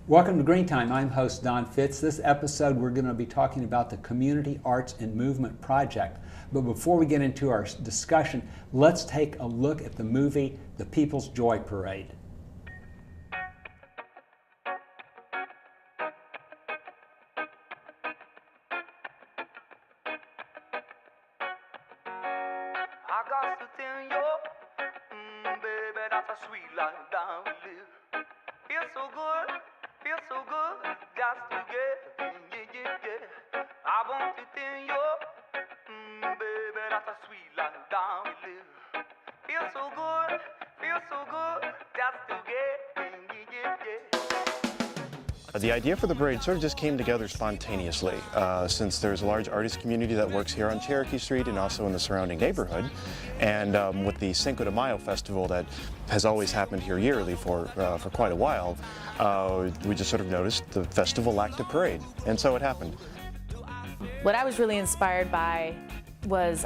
Welcome to Green Time. I'm host Don Fitz. This episode we're going to be talking about the Community Arts and Movement Project. But before we get into our discussion, let's take a look at the movie The People's Joy Parade. I got to tell you, baby, that's a sweet life down we live. Feels so good, just to get, yeah. I want to tell you, baby, that's a sweet life down we live. Feels so good, just to get, yeah. The idea for the parade sort of just came together spontaneously, since there's a large artist community that works here on Cherokee Street and also in the surrounding neighborhood. And with the Cinco de Mayo festival that has always happened here yearly for quite a while, we just sort of noticed the festival lacked a parade, and so it happened. What I was really inspired by was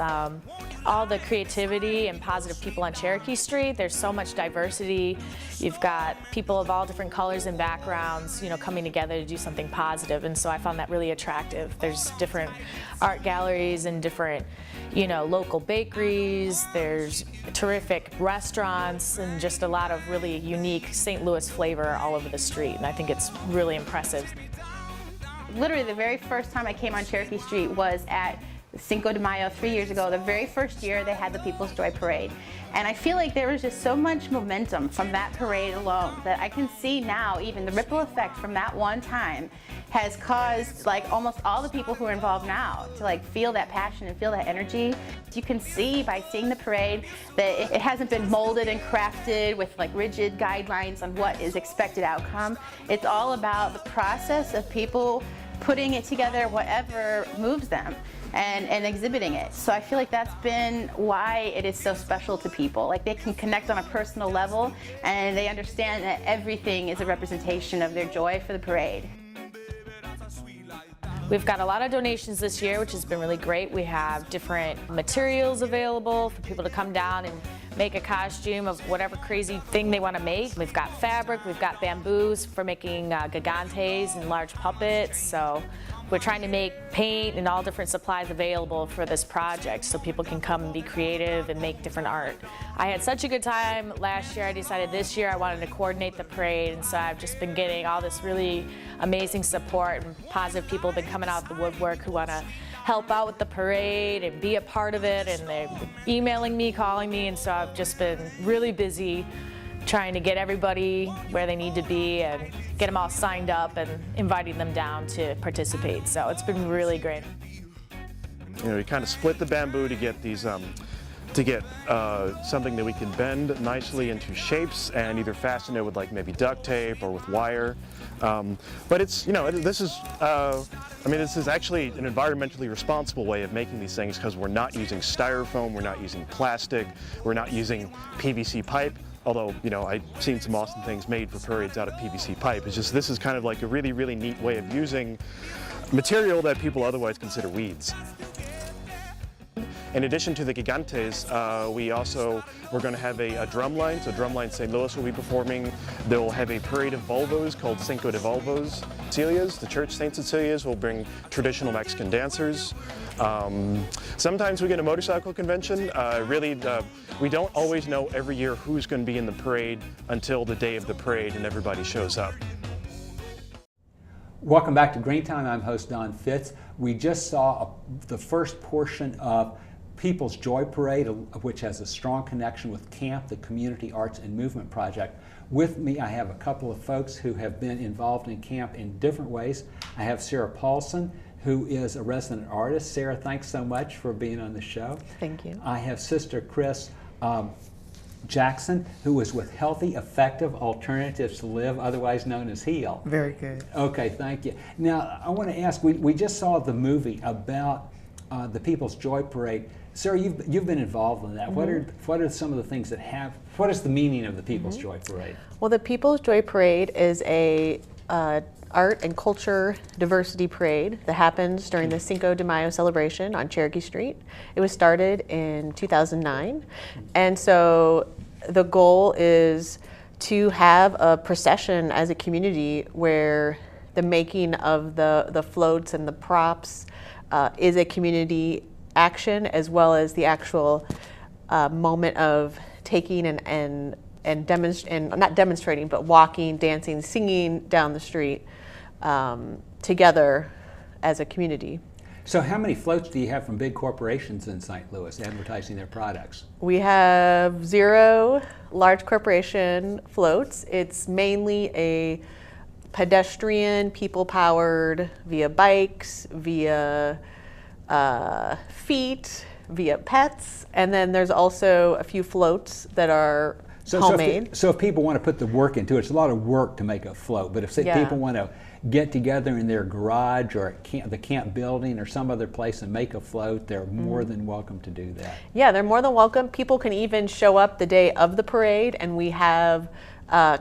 all the creativity and positive people on Cherokee Street. There's so much diversity. You've got people of all different colors and backgrounds, coming together to do something positive, and so I found that really attractive. There's different art galleries and different, local bakeries. There's terrific restaurants and just a lot of really unique St. Louis flavor all over the street, and I think it's really impressive. Literally the very first time I came on Cherokee Street was at Cinco de Mayo 3 years ago. The very first year they had the People's Joy Parade. And I feel like there was just so much momentum from that parade alone that I can see now even the ripple effect from that one time has caused almost all the people who are involved now to feel that passion and feel that energy. You can see by seeing the parade that it hasn't been molded and crafted with rigid guidelines on what is expected outcome. It's all about the process of people putting it together, whatever moves them, and exhibiting it. So I feel like that's been why it is so special to people. They can connect on a personal level, and they understand that everything is a representation of their joy for the parade. We've got a lot of donations this year, which has been really great. We have different materials available for people to come down and make a costume of whatever crazy thing they want to make. We've got fabric, we've got bamboos for making gigantes and large puppets. So we're trying to make paint and all different supplies available for this project so people can come and be creative and make different art. I had such a good time last year. I decided this year I wanted to coordinate the parade, and so I've just been getting all this really amazing support, and positive people have been coming out of the woodwork who want to help out with the parade and be a part of it, and they're emailing me, calling me, and so I've just been really busy trying to get everybody where they need to be and get them all signed up and inviting them down to participate. So it's been really great. We kind of split the bamboo to get these something that we can bend nicely into shapes and either fasten it with maybe duct tape or with wire. But it's, this is actually an environmentally responsible way of making these things, because we're not using styrofoam, we're not using plastic, we're not using PVC pipe. Although, I've seen some awesome things made for parades out of PVC pipe. It's just, this is kind of a really, really neat way of using material that people otherwise consider weeds. In addition to the gigantes, we're going to have a drum line. So Drumline St. Louis will be performing. They'll have a parade of Volvos called Cinco de Volvos. Cecilias, the Church St. Cecilia's, will bring traditional Mexican dancers. Sometimes we get a motorcycle convention. We don't always know every year who's going to be in the parade until the day of the parade and everybody shows up. Welcome back to Green Time. I'm host Don Fitz. We just saw the first portion of People's Joy Parade, which has a strong connection with CAMP, the Community Arts and Movement Project. With me, I have a couple of folks who have been involved in CAMP in different ways. I have Sarah Paulsen, who is a resident artist. Sarah, thanks so much for being on the show. Thank you. I have Sister Chris Jackson, who is with Healthy Effective Alternatives to Live, otherwise known as HEAL. Very good. Okay, thank you. Now, I want to ask, we just saw the movie about the People's Joy Parade. Sarah, you've been involved in that. Mm-hmm. What are some of the things that what is the meaning of the People's Joy Parade? Well, the People's Joy Parade is a art and culture diversity parade that happens during the Cinco de Mayo celebration on Cherokee Street. It was started in 2009, and so the goal is to have a procession as a community where the making of the floats and the props is a community action, as well as the actual moment of taking and not demonstrating, but walking, dancing, singing down the street together as a community. So how many floats do you have from big corporations in St. Louis advertising their products? We have 0 large corporation floats. It's mainly a pedestrian, people-powered, via bikes, via feet, via pets, and then there's also a few floats that are homemade. So if people want to put the work into it, it's a lot of work to make a float, but if people want to get together in their garage or at the camp building or some other place and make a float, they're more than welcome to do that. Yeah, they're more than welcome. People can even show up the day of the parade, and we have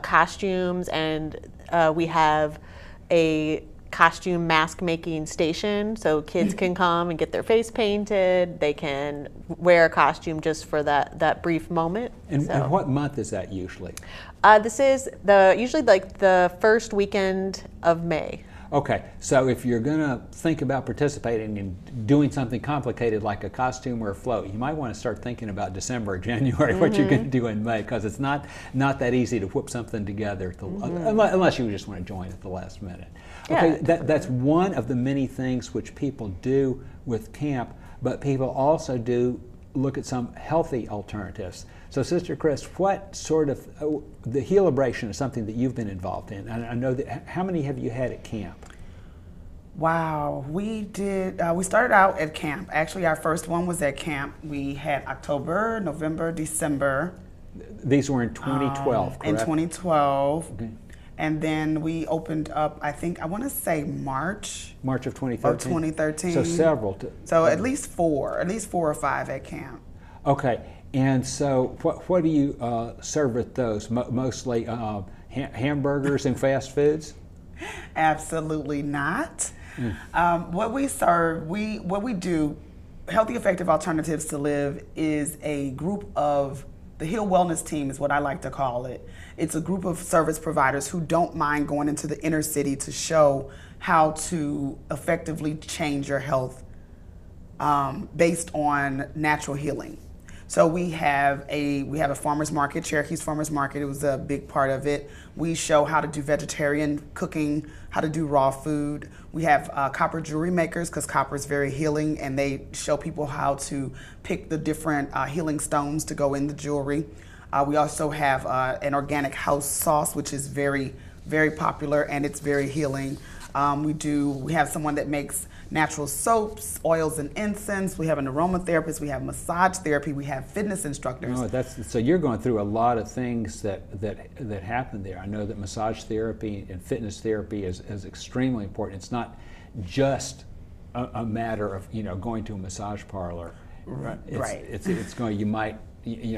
costumes, and we have a costume mask making station, so kids can come and get their face painted. They can wear a costume just for that brief moment. And what month is that usually? This is usually like the first weekend of May. Okay, so if you're going to think about participating in doing something complicated like a costume or a float, you might want to start thinking about December or January, what you're going to do in May, because it's not that easy to whip something together unless you just want to join at the last minute. Okay, that's one of the many things which people do with camp, but people also do look at some healthy alternatives. So Sister Chris, what sort of, the Healibration is something that you've been involved in. I know that, how many have you had at camp? Wow, we did, we started out at camp. Actually, our first one was at camp. We had October, November, December. These were in 2012, correct? In 2012. Okay. And then we opened up, I want to say March. March of 2013? Of 2013. So several. So at least 4 or 5 at camp. Okay, and so what do you serve at those? Mostly hamburgers and fast foods? Absolutely not. What we serve, what we do, Healthy Effective Alternatives to Live is a group of, the Heal Wellness Team is what I like to call it. It's a group of service providers who don't mind going into the inner city to show how to effectively change your health based on natural healing. So we have a farmer's market, Cherokee's Farmer's Market. It was a big part of it. We show how to do vegetarian cooking, how to do raw food. We have copper jewelry makers, because copper is very healing, and they show people how to pick the different healing stones to go in the jewelry. We also have an organic house sauce, which is very, very popular, and it's very healing. We have someone that makes natural soaps, oils, and incense. We have an aromatherapist. We have massage therapy. We have fitness instructors. Oh, so you're going through a lot of things that happen there. I know that massage therapy and fitness therapy is extremely important. It's not just a matter of going to a massage parlor. Right. It's going. You might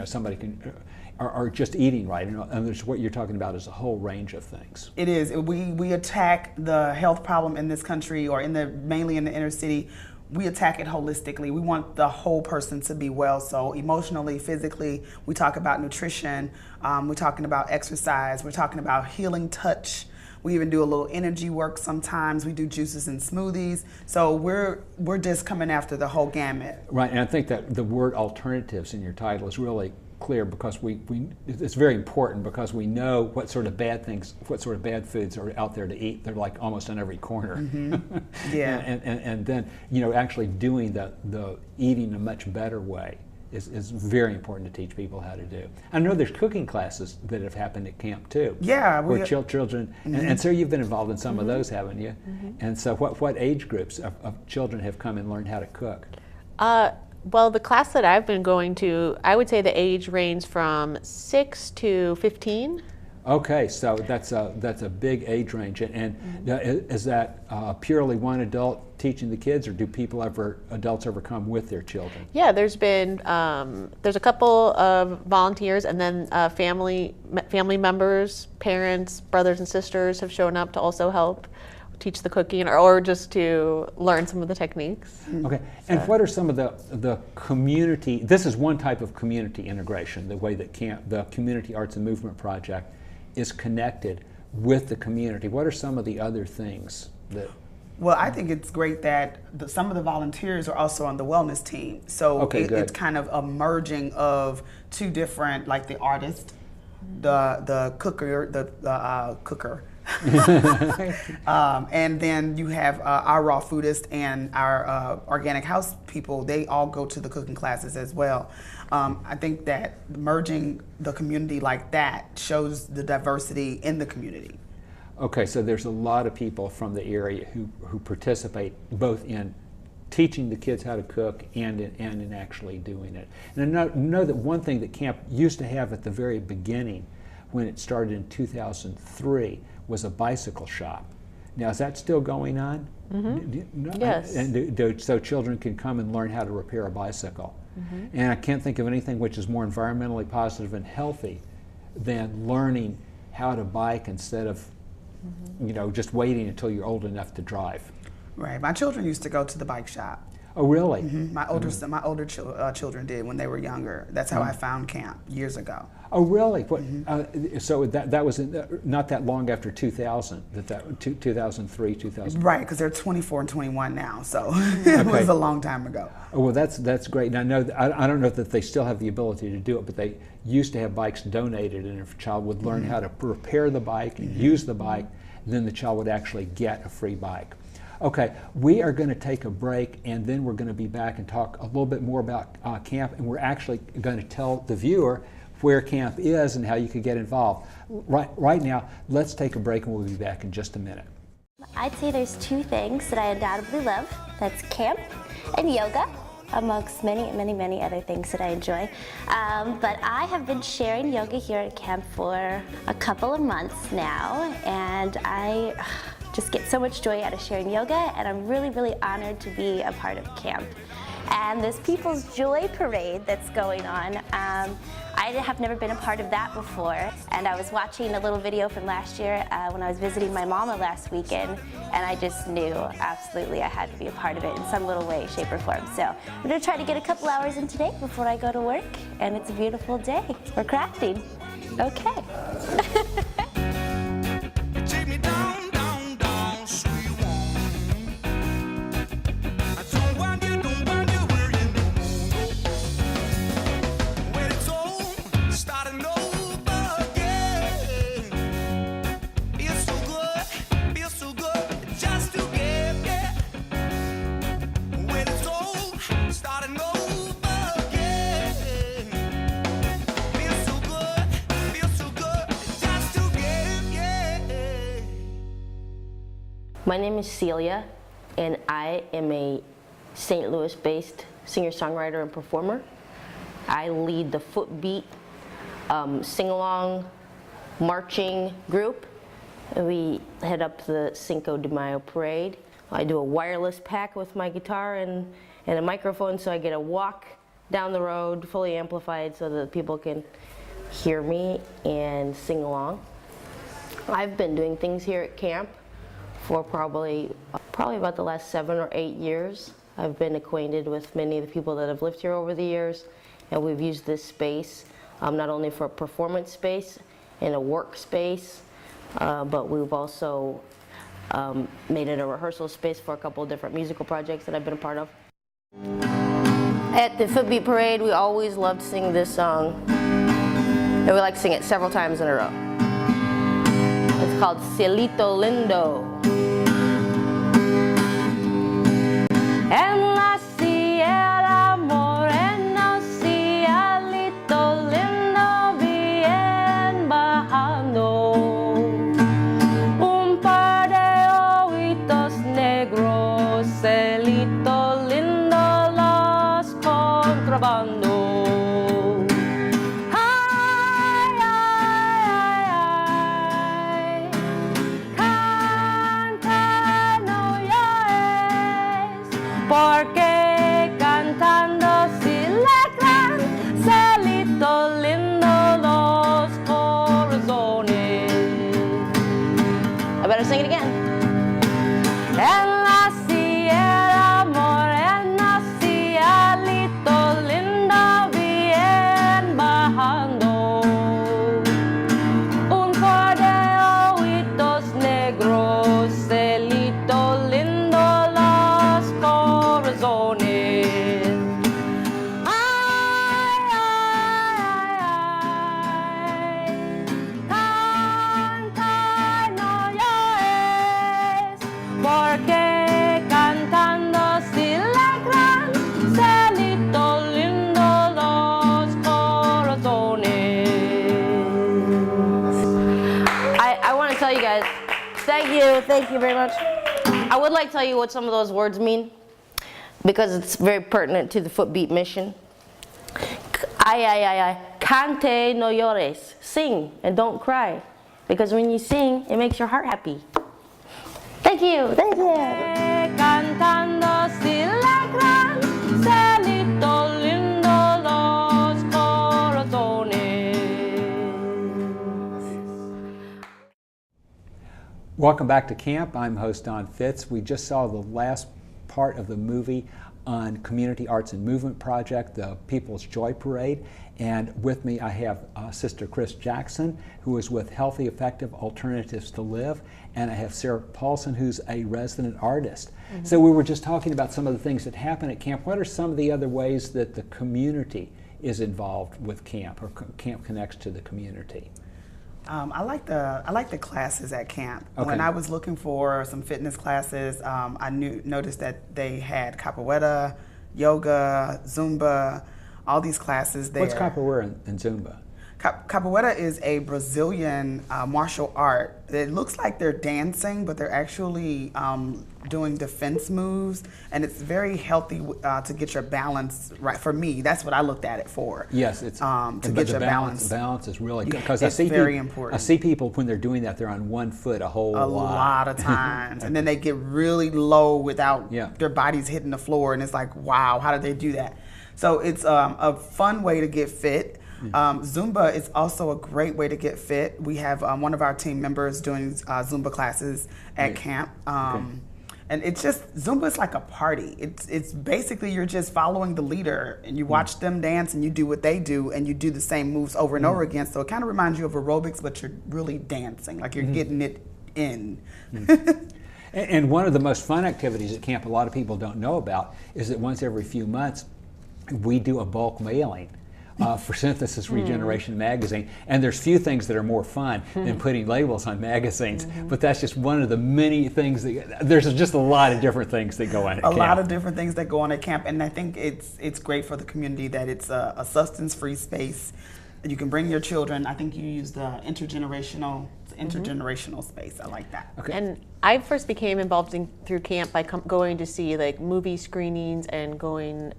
somebody can. Or just eating right, and what you're talking about is a whole range of things. It is. We attack the health problem in this country, or mainly in the inner city. We attack it holistically. We want the whole person to be well. So emotionally, physically, we talk about nutrition. We're talking about exercise. We're talking about healing touch. We even do a little energy work sometimes. We do juices and smoothies. So we're just coming after the whole gamut. Right, and I think that the word alternatives in your title is really clear, because it's very important, because we know what sort of bad foods are out there to eat. They're like almost on every corner. Mm-hmm. Yeah. and then actually doing the eating a much better way is very important to teach people how to do. I know there's cooking classes that have happened at camp too. Yeah. Where children, and so you've been involved in some of those, haven't you? Mm-hmm. And so what age groups of children have come and learned how to cook? Well, the class that I've been going to, I would say the age range from 6 to 15. Okay, so that's a big age range, and is that purely one adult teaching the kids, or do adults ever come with their children? Yeah, there's a couple of volunteers, and then family members, parents, brothers and sisters have shown up to also help teach the cooking, or just to learn some of the techniques. Okay, and what are some of the community, this is one type of community integration, the way that the Community Arts and Movement Project is connected with the community? What are some of the other things that? Well, I think it's great that some of the volunteers are also on the wellness team. So Okay, good. it's kind of a merging of two different, like the artist, the cooker, and then you have our raw foodist and our organic house people. They all go to the cooking classes as well. I think that merging the community like that shows the diversity in the community. Okay, so there's a lot of people from the area who participate both in teaching the kids how to cook and in actually doing it. And I know that one thing that camp used to have at the very beginning, when it started in 2003, was a bicycle shop. Now, is that still going on? Yes. And so children can come and learn how to repair a bicycle. And I can't think of anything which is more environmentally positive and healthy than learning how to bike instead of just waiting until you're old enough to drive. Right. My children used to go to the bike shop. Oh, really? My older children did when they were younger. That's how I found camp years ago. Oh, really? What, so that was not that long after 2000, 2003, 2000. Right, because they're 24 and 21 now, so it was a long time ago. Oh, well, that's great. And I don't know that they still have the ability to do it, but they used to have bikes donated, and if a child would learn how to repair the bike and use the bike, then the child would actually get a free bike. Okay, we are going to take a break, and then we're going to be back and talk a little bit more about camp, and we're actually going to tell the viewer where camp is and how you can get involved. Right now, let's take a break, and we'll be back in just a minute. I'd say there's two things that I undoubtedly love. That's camp and yoga, amongst many, many, many other things that I enjoy. But I have been sharing yoga here at camp for a couple of months now, and I just get so much joy out of sharing yoga, and I'm really, really honored to be a part of camp. And this People's Joy Parade that's going on, I have never been a part of that before, and I was watching a little video from last year when I was visiting my mama last weekend, and I just knew absolutely I had to be a part of it in some little way, shape, or form. So I'm going to try to get a couple hours in today before I go to work, and it's a beautiful day. We're crafting. Okay. Take me down, down, down, sweet one. I don't want you where you know. When it's all starting over again. Feels so good, just to get. When it's all starting over again. Feels so good, just to get. My name is Celia, and I am a St. Louis-based singer-songwriter and performer. I lead the Footbeat sing-along marching group. We head up the Cinco de Mayo parade. I do a wireless pack with my guitar and a microphone, so I get to walk down the road fully amplified so that people can hear me and sing along. I've been doing things here at camp for probably about the last 7 or 8 years. I've been acquainted with many of the people that have lived here over the years, and we've used this space not only for a performance space and a work space, but we've also made it a rehearsal space for a couple of different musical projects that I've been a part of. At the Footbeat Parade, we always love to sing this song, and we like to sing it several times in a row. It's called Cielito Lindo. En la sierra morena, cielito lindo, bien bajando. Un par de ojitos negros, cielito lindo, los contrabando. Ay, ay, ay, ay, canta, no llores, porque cantando si alegran, cielito lindo, los corazones. I better sing it again. En la sierra morena, cielito lindo, bien bajando. Un par want to tell you guys, thank you very much. I would like to tell you what some of those words mean, because it's very pertinent to the Footbeat mission. Cante no llores. Sing and don't cry, because when you sing, it makes your heart happy. Thank you. Thank you. Cantando sila gran, celito lindo los corazones. Welcome back to camp. I'm host Don Fitz. We just saw the last part of the movie on Community Arts and Movement Project, the People's Joy Parade. And with me I have Sister Chris Jackson, who is with Healthy Effective Alternatives to Live, and I have Sarah Paulsen, who's a resident artist. Mm-hmm. So we were just talking about some of the things that happen at camp. What are some of the other ways that the community is involved with camp, or camp connects to the community? I like the classes at camp. Okay. When I was looking for some fitness classes, I noticed that they had capoeira, yoga, Zumba, all these classes there. What's capoeira and Zumba? Capoeira is a Brazilian martial art. It looks like they're dancing, but they're actually doing defense moves, and it's very healthy to get your balance right. For me, that's what I looked at it for. Yes, it's to get your balance. Balance is really good, because it's very important. I see people when they're doing that, they're on one foot a lot of times, and then they get really low without their bodies hitting the floor, and it's like, wow, how did they do that? So it's a fun way to get fit. Zumba is also a great way to get fit. We have one of our team members doing Zumba classes at camp. And it's just, Zumba is like a party. It's basically you're just following the leader, and you watch them dance, and you do what they do, and you do the same moves over and over again. So it kind of reminds you of aerobics, but you're really dancing, like you're getting it in. And one of the most fun activities at camp a lot of people don't know about is that once every few months we do a bulk mailing for Synthesis Regeneration magazine, and there's few things that are more fun than putting labels on magazines, but that's just one of the many things that, there's just a lot of different things that go on at camp. A lot of different things that go on at camp, and I think it's great for the community that it's a substance-free space. You can bring your children. I think you use the intergenerational space. I like that. Okay. And I first became involved through camp by going to see like movie screenings and going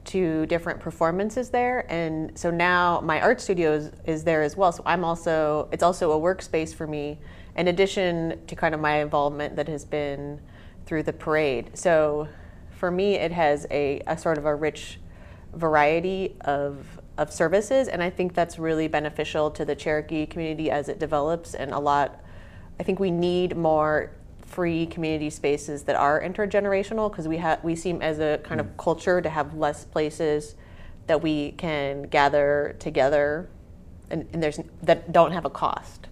to different performances there, and so now my art studio is there as well. So it's also a workspace for me, in addition to kind of my involvement that has been through the parade. So for me, it has a sort of a rich variety of services, and I think that's really beneficial to the Cherokee community as it develops. And I think we need more free community spaces that are intergenerational, because we seem as a kind of culture to have less places that we can gather together, and that don't have a cost.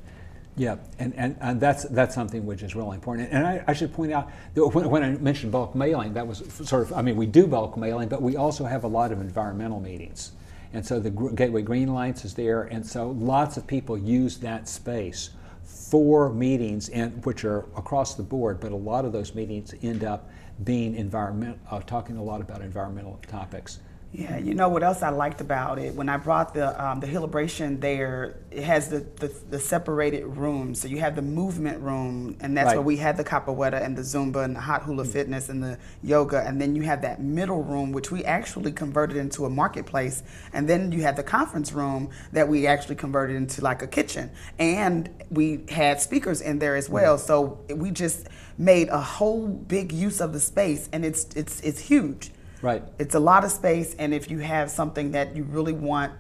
Yeah, and that's something which is really important. And I should point out that when I mentioned bulk mailing, that was sort of, I mean, we do bulk mailing, but we also have a lot of environmental meetings. And so the Gateway Green Alliance is there, and so lots of people use that space for meetings, and which are across the board, but a lot of those meetings end up being talking a lot about environmental topics. Yeah, you know what else I liked about it? When I brought the Hilibration there, it has the separated rooms. So you have the movement room, and that's where we had the capoeira and the Zumba and the hot hula fitness and the yoga. And then you have that middle room, which we actually converted into a marketplace. And then you have the conference room that we actually converted into like a kitchen. And we had speakers in there as well. So we just made a whole big use of the space, and it's huge. Right. It's a lot of space, and if you have something that you really want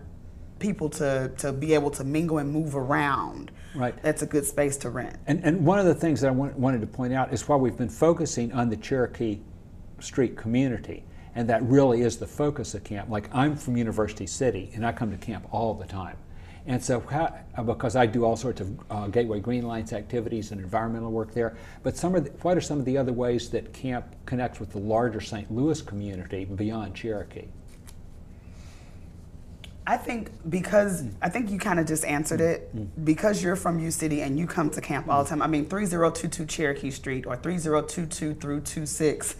people to be able to mingle and move around, that's a good space to rent. And one of the things that I wanted to point out is while we've been focusing on the Cherokee Street community, and that really is the focus of camp. Like, I'm from University City, and I come to camp all the time. And so, because I do all sorts of Gateway Green Alliance activities and environmental work there, but what are some of the other ways that camp connects with the larger St. Louis community beyond Cherokee? I think you kind of just answered it. Because you're from U City and you come to camp all the time. I mean, 3022 Cherokee Street, or 3022 through 26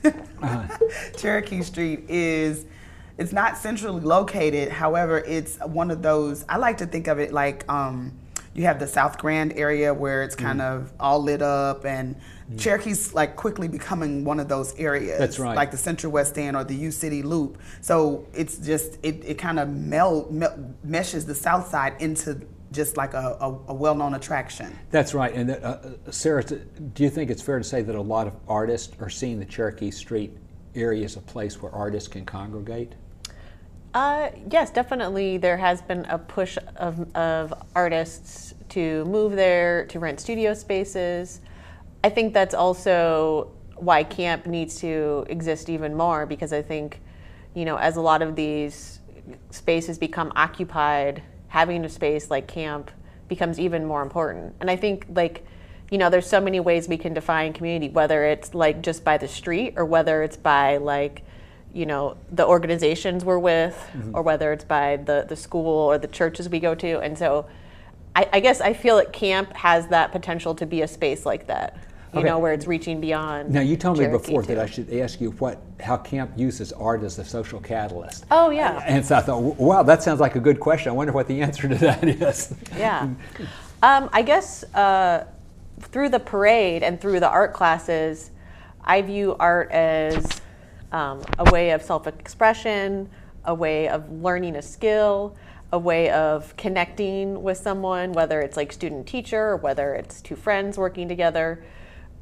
Cherokee Street it's not centrally located. However, it's one of those, I like to think of it like, You have the South Grand area where it's kind of all lit up, and Cherokee's like quickly becoming one of those areas. That's right. Like the Central West End or the U City Loop. So it's just, it kind of meshes the South Side into just like a well-known attraction. That's right. And Sarah, do you think it's fair to say that a lot of artists are seeing the Cherokee Street area as a place where artists can congregate? Yes, definitely. There has been a push of artists to move there, to rent studio spaces. I think that's also why camp needs to exist even more, because I think, you know, as a lot of these spaces become occupied, having a space like camp becomes even more important. And I think, like, you know, there's so many ways we can define community, whether it's like just by the street or whether it's by, like, you know, the organizations we're with, or whether it's by the school or the churches we go to. And so I guess I feel like camp has that potential to be a space like that, you know, where it's reaching beyond. Now, you told me Cherokee before too. that I should ask you how camp uses art as a social catalyst. Oh, yeah. And so I thought, wow, that sounds like a good question. I wonder what the answer to that is. Yeah. I guess through the parade and through the art classes, I view art as a way of self-expression, a way of learning a skill, a way of connecting with someone, whether it's like student-teacher or whether it's two friends working together.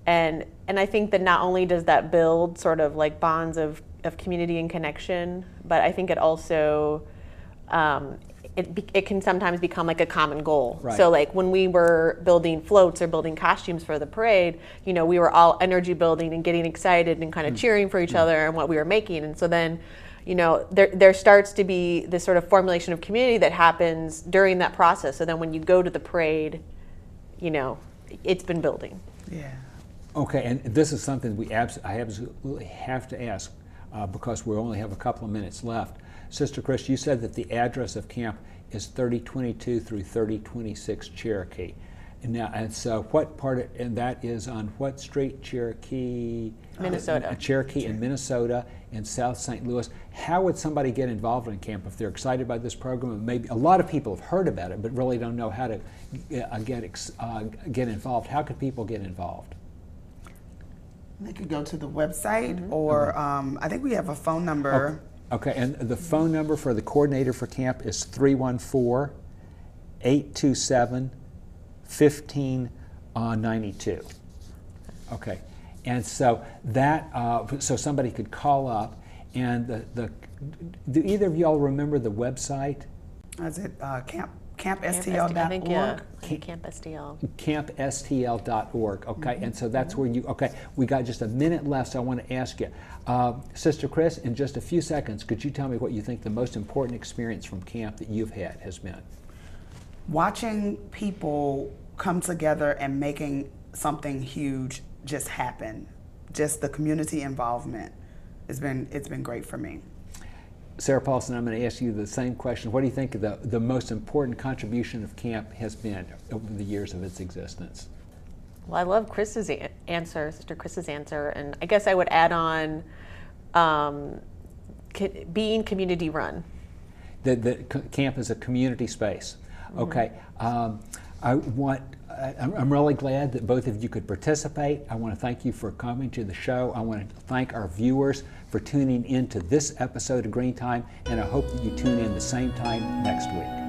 And I think that not only does that build sort of like bonds of community and connection, but I think it also, it can sometimes become like a common goal. Right. So like when we were building floats or building costumes for the parade, you know, we were all energy building and getting excited and kind of cheering for each other and what we were making. And so then, you know, there starts to be this sort of formulation of community that happens during that process. So then when you go to the parade, you know, it's been building. Yeah. Okay, and this is something I absolutely have to ask because we only have a couple of minutes left. Sister Chris, you said that the address of camp is 3022 through 3026 Cherokee. And so what part and that is on what street? Cherokee? Minnesota. Cherokee in Minnesota in South St. Louis. How would somebody get involved in camp if they're excited about this program? And maybe a lot of people have heard about it but really don't know how to get involved. How could people get involved? They could go to the website or I think we have a phone number. Okay, and the phone number for the coordinator for camp is 314-827-1592. Okay, and so that so somebody could call up, and do either of y'all remember the website? Is it campstl.org? I think, yeah, Camp STL. campstl.org, okay, and so that's where we got just a minute left, so I want to ask you, Sister Chris, in just a few seconds, could you tell me what you think the most important experience from camp that you've had has been? Watching people come together and making something huge just happen, just the community involvement, it's been great for me. Sarah Paulsen, I'm going to ask you the same question. What do you think the most important contribution of camp has been over the years of its existence? Well, I love Chris's answer, Sister Chris's answer, and I guess I would add on being community run. The camp is a community space. Okay, I'm really glad that both of you could participate. I want to thank you for coming to the show. I want to thank our viewers for tuning in to this episode of Green Time, and I hope that you tune in the same time next week.